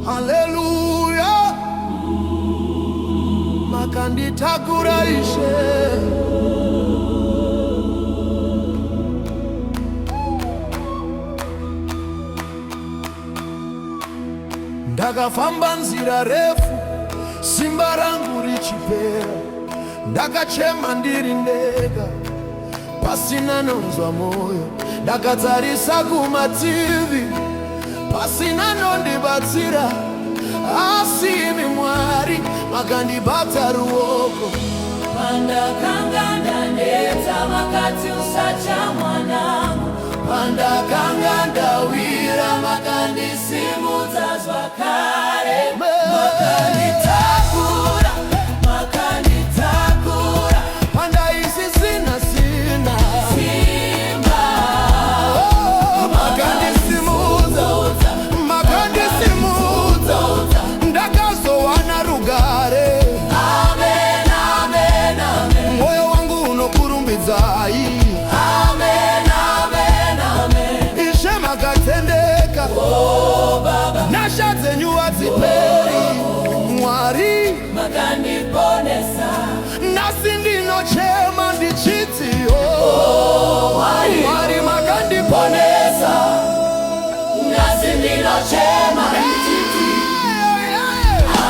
Haleluya, makanditaguraishe ndakafamba nzira refu, simba rangu richipera, ndakachema ndiri ndega, pasina nonzwa moyo, ndakatarisa kumativi, pasina nondibatsira, asi imi Mwari makandibata ruoko. Pandakanga ndaneta makati usacha mwanangu, pandakanga ndawira makandisimuta zwakare, makanditakura, makanditakura, pandaisi sina simba, makandisimuta, makandisimuta, ndakazowana rugare. Amen, amen, amen. Moyo wangu unokurumbidzai. Amen, amen, amen. Ishe makatendeka, Oh Baba, nasha dzenyu hadziperi. Mwari makandiponesa, nasi ndinochema ndichiti oh, Mwari makandiponesa, nasi ndinochema ndichiti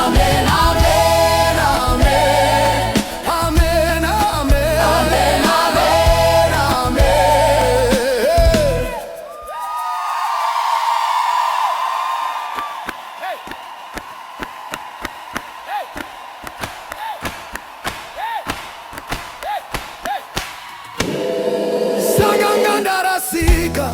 amen, amen, amen, amen, amen, amen, amen. Sakanga ndarasika,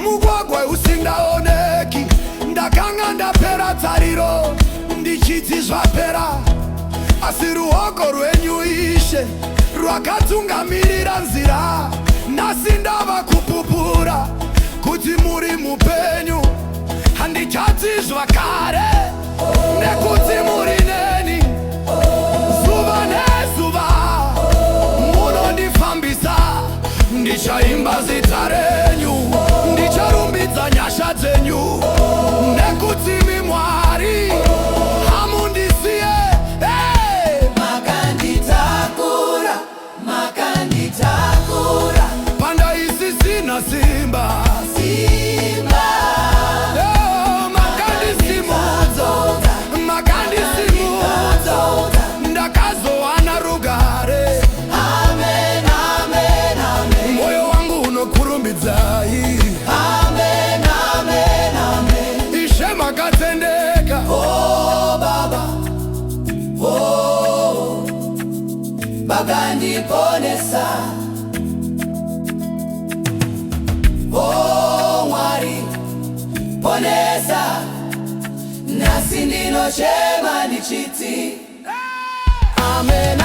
mugwagwa usingaoneki, ndakanga ndapera tariro, ndichiti zvapera, asi ruoko rwenyu Ishe rwakatungamirira nzira, nasi ndava kupupura kuti muri mupenyu, handichati zvakare nekuti muri neni, zuva nezuva munondifambisa. Ndichaimba zita renyu, ndicharumbidza nyasha dzenyu, nekuti imi Mwari hamundisiye. makanditakura, makanditakura, Pandaisi sina simba, makandisimudza, makandisimudza, ndakazowana rugare. amen, amen, amen, Moyo wangu unokurumbidzai. amen, amen, amen. Ishe makatendeka, Oh Baba, oh makandiponesa, oh Mwari ponesa, nasi ndinochema ndichiti amen.